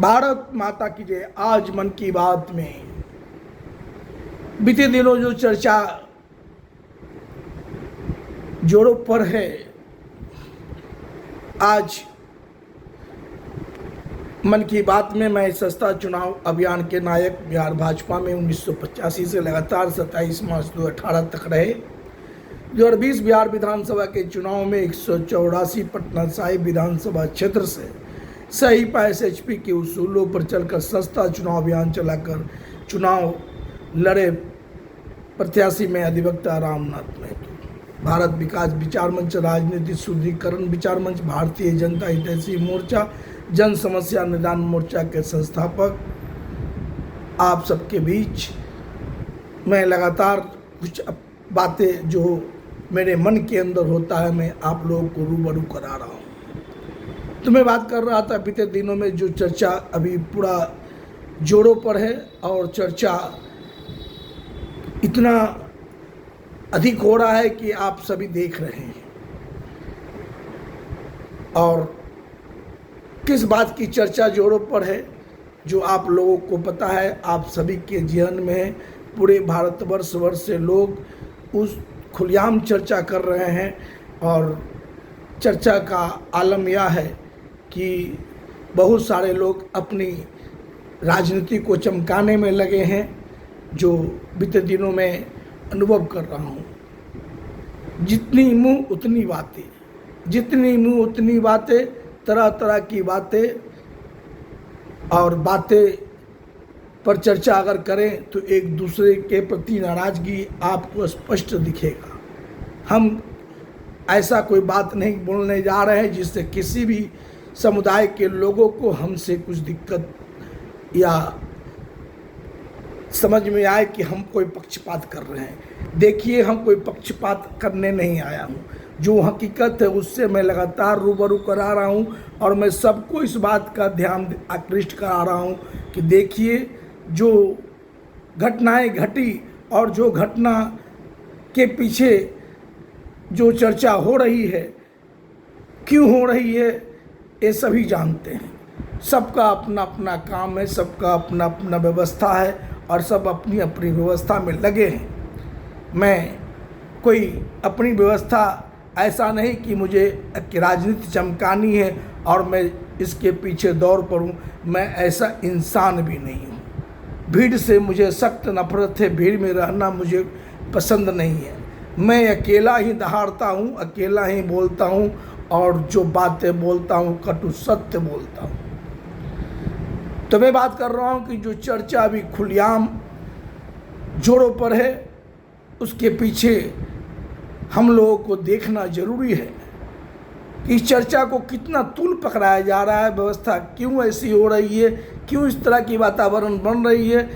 भारत माता की जय। आज मन की बात में बीते दिनों जो चर्चा जोरों पर है, आज मन की बात में मैं सस्ता चुनाव अभियान के नायक बिहार भाजपा में 1985 से लगातार 27 मार्च 2018 तक रहे। 2020 बिहार विधानसभा के चुनाव में 184 पटना साहिब विधानसभा क्षेत्र से सही पास एचपी के उसूलों पर चलकर सस्ता चुनाव अभियान चलाकर चुनाव लड़े प्रत्याशी में अधिवक्ता रामनाथ महतो, भारत विकास विचार मंच, राजनीति शुद्धिकरण विचार मंच, भारतीय जनता हितैषी मोर्चा, जन समस्या निदान मोर्चा के संस्थापक। आप सबके बीच मैं लगातार कुछ बातें जो मेरे मन के अंदर होता है मैं आप लोगों को रूबरू करा रहा हूँ। तो मैं बात कर रहा था बीते दिनों में जो चर्चा अभी पूरा जोरों पर है और चर्चा इतना अधिक हो रहा है कि आप सभी देख रहे हैं। और किस बात की चर्चा जोरों पर है जो आप लोगों को पता है, आप सभी के जीवन में है। पूरे भारतवर्ष से लोग उस खुलेआम चर्चा कर रहे हैं और चर्चा का आलम यह है कि बहुत सारे लोग अपनी राजनीति को चमकाने में लगे हैं, जो बीते दिनों में अनुभव कर रहा हूँ। जितनी मुँह उतनी बातें, जितनी मुँह उतनी बातें, तरह तरह की बातें, और बातें पर चर्चा अगर करें तो एक दूसरे के प्रति नाराज़गी आपको स्पष्ट दिखेगा। हम ऐसा कोई बात नहीं बोलने जा रहे हैं जिससे किसी भी समुदाय के लोगों को हमसे कुछ दिक्कत या समझ में आए कि हम कोई पक्षपात कर रहे हैं। देखिए, हम कोई पक्षपात करने नहीं आया हूँ। जो हकीकत है उससे मैं लगातार रूबरू करा रहा हूँ और मैं सबको इस बात का ध्यान आकृष्ट करा रहा हूँ कि देखिए, जो घटनाएं घटी और जो घटना के पीछे जो चर्चा हो रही है, क्यों हो रही है, ये सभी जानते हैं। सबका अपना अपना काम है, सबका अपना अपना व्यवस्था है और सब अपनी अपनी व्यवस्था में लगे हैं। मैं कोई अपनी व्यवस्था ऐसा नहीं कि मुझे राजनीति चमकानी है और मैं इसके पीछे दौड़ पड़ूं, मैं ऐसा इंसान भी नहीं हूँ। भीड़ से मुझे सख्त नफरत है, भीड़ में रहना मुझे पसंद नहीं है। मैं अकेला ही दहाड़ता हूँ, अकेला ही बोलता हूँ और जो बातें बोलता हूँ कटु सत्य बोलता हूँ। तो मैं बात कर रहा हूँ कि जो चर्चा अभी खुलेआम जोरों पर है उसके पीछे हम लोगों को देखना जरूरी है कि इस चर्चा को कितना तूल पकड़ाया जा रहा है, व्यवस्था क्यों ऐसी हो रही है, क्यों इस तरह की वातावरण बन रही है,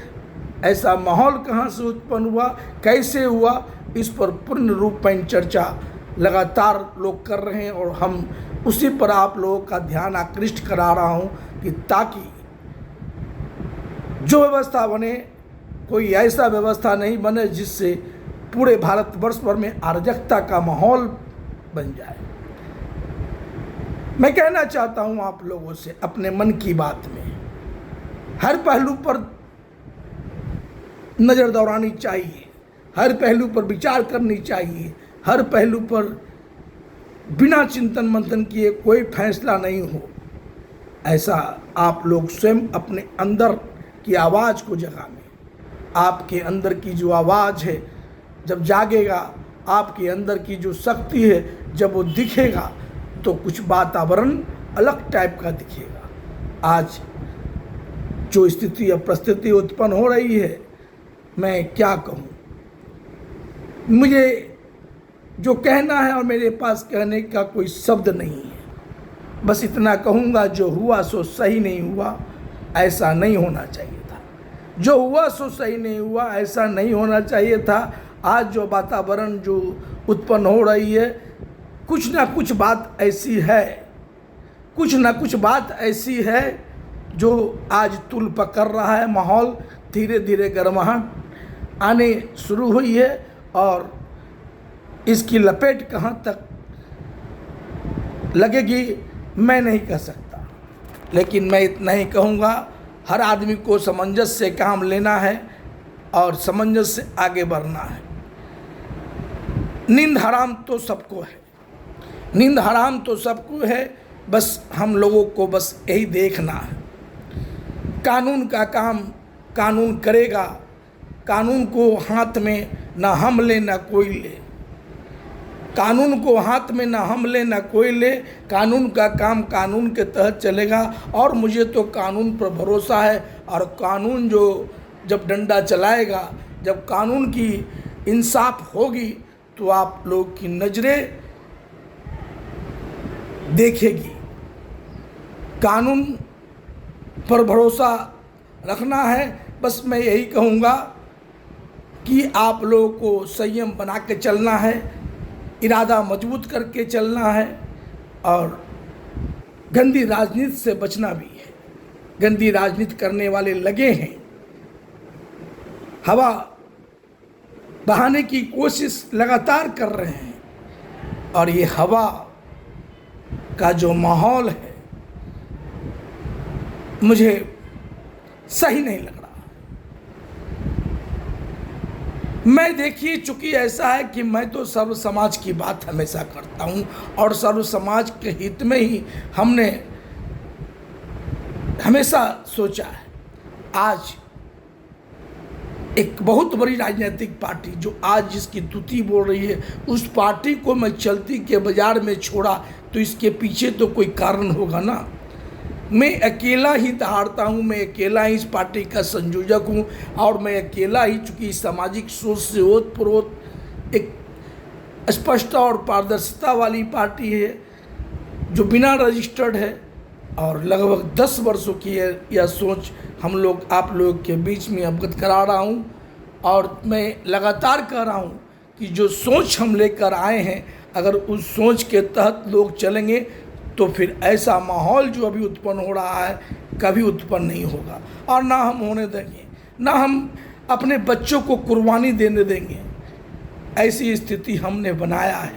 ऐसा माहौल कहाँ से उत्पन्न हुआ, कैसे हुआ, इस पर पूर्ण रूप में चर्चा लगातार लोग कर रहे हैं और हम उसी पर आप लोगों का ध्यान आकृष्ट करा रहा हूँ कि ताकि जो व्यवस्था बने, कोई ऐसा व्यवस्था नहीं बने जिससे पूरे भारतवर्ष भर में अराजकता का माहौल बन जाए। मैं कहना चाहता हूँ आप लोगों से अपने मन की बात में हर पहलू पर नज़र दौड़ानी चाहिए, हर पहलू पर विचार करनी चाहिए, हर पहलू पर बिना चिंतन मंथन किए कोई फैसला नहीं हो। ऐसा आप लोग स्वयं अपने अंदर की आवाज़ को जगाएं। आपके अंदर की जो आवाज़ है जब जागेगा, आपके अंदर की जो शक्ति है जब वो दिखेगा तो कुछ वातावरण अलग टाइप का दिखेगा। आज जो स्थिति या परिस्थिति उत्पन्न हो रही है, मैं क्या कहूँ, मुझे जो कहना है और मेरे पास कहने का कोई शब्द नहीं है। बस इतना कहूँगा, जो हुआ सो सही नहीं हुआ, ऐसा नहीं होना चाहिए था। जो हुआ सो सही नहीं हुआ, ऐसा नहीं होना चाहिए था। आज जो वातावरण जो उत्पन्न हो रही है, कुछ ना कुछ बात ऐसी है, कुछ ना कुछ बात ऐसी है जो आज तूल पकड़ रहा है। माहौल धीरे धीरे गर्माहट आने शुरू हुई है और इसकी लपेट कहाँ तक लगेगी मैं नहीं कह सकता। लेकिन मैं इतना ही कहूँगा, हर आदमी को समंजस से काम लेना है और समंजस से आगे बढ़ना है। नींद हराम तो सबको है, नींद हराम तो सबको है, बस हम लोगों को बस यही देखना है। कानून का काम कानून करेगा, कानून को हाथ में ना हम ले ना कोई ले, कानून को हाथ में ना हम ले ना कोई ले, कानून का काम कानून के तहत चलेगा। और मुझे तो कानून पर भरोसा है, और कानून जो जब डंडा चलाएगा, जब कानून की इंसाफ होगी, तो आप लोग की नज़रें देखेगी। कानून पर भरोसा रखना है। बस मैं यही कहूँगा कि आप लोगों को संयम बना के चलना है, इरादा मजबूत करके चलना है, और गंदी राजनीति से बचना भी है। गंदी राजनीति करने वाले लगे हैं, हवा बहाने की कोशिश लगातार कर रहे हैं, और ये हवा का जो माहौल है मुझे सही नहीं लग रहा। मैं देखिए, चूंकि ऐसा है कि मैं तो सर्व समाज की बात हमेशा करता हूँ, और सर्व समाज के हित में ही हमने हमेशा सोचा है। आज एक बहुत बड़ी राजनीतिक पार्टी जो आज जिसकी तुति बोल रही है, उस पार्टी को मैं चलती के बाजार में छोड़ा, तो इसके पीछे तो कोई कारण होगा ना। मैं अकेला ही दहाड़ता हूँ, मैं अकेला ही इस पार्टी का संयोजक हूँ, और मैं अकेला ही, चूँकि सामाजिक सोच से ओतप्रोत एक स्पष्टता और पारदर्शिता वाली पार्टी है, जो बिना रजिस्टर्ड है, और लगभग 10 वर्षों की यह सोच हम लोग आप लोग के बीच में अवगत करा रहा हूँ। और मैं लगातार कह रहा हूँ कि जो सोच हम लेकर आए हैं, अगर उस सोच के तहत लोग चलेंगे, तो फिर ऐसा माहौल जो अभी उत्पन्न हो रहा है कभी उत्पन्न नहीं होगा, और ना हम होने देंगे, ना हम अपने बच्चों को कुर्बानी देने देंगे। ऐसी स्थिति हमने बनाया है,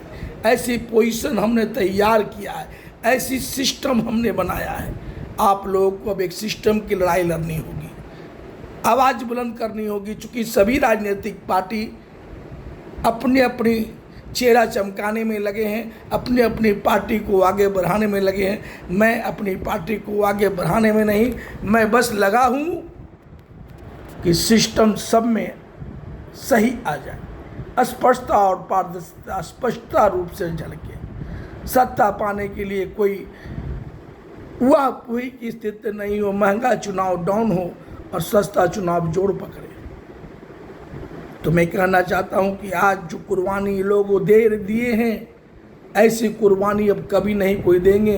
ऐसी पोजीशन हमने तैयार किया है, ऐसी सिस्टम हमने बनाया है। आप लोगों को अब एक सिस्टम की लड़ाई लड़नी होगी, आवाज़ बुलंद करनी होगी, चूँकि सभी राजनीतिक पार्टी अपनी अपनी चेहरा चमकाने में लगे हैं, अपनी अपनी पार्टी को आगे बढ़ाने में लगे हैं। मैं अपनी पार्टी को आगे बढ़ाने में नहीं, मैं बस लगा हूँ कि सिस्टम सब में सही आ जाए, स्पष्टता और पारदर्शिता स्पष्टता रूप से झलके। सत्ता पाने के लिए कोई हुआ कोई की स्थिति नहीं हो, महंगा चुनाव डाउन हो और सस्ता चुनाव जोड़ पकड़े। तो मैं कहना चाहता हूं कि आज जो कुर्बानी लोग दे दिए हैं, ऐसी कुर्बानी अब कभी नहीं कोई देंगे,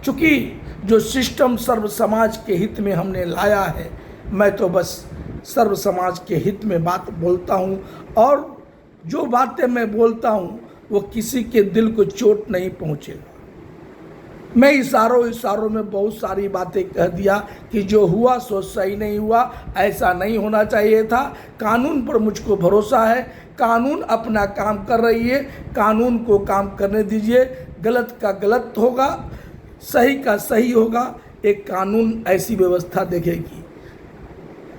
क्योंकि जो सिस्टम सर्व समाज के हित में हमने लाया है, मैं तो बस सर्व समाज के हित में बात बोलता हूं, और जो बातें मैं बोलता हूं वो किसी के दिल को चोट नहीं पहुंचेगा। मैं इशारों में बहुत सारी बातें कह दिया कि जो हुआ सो सही नहीं हुआ, ऐसा नहीं होना चाहिए था। कानून पर मुझको भरोसा है, कानून अपना काम कर रही है, कानून को काम करने दीजिए। गलत का गलत होगा, सही का सही होगा। एक कानून ऐसी व्यवस्था देखेगी,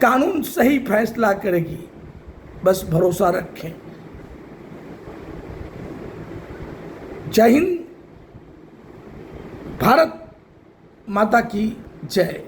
कानून सही फैसला करेगी, बस भरोसा रखें। जय हिंद, भारत माता की जय।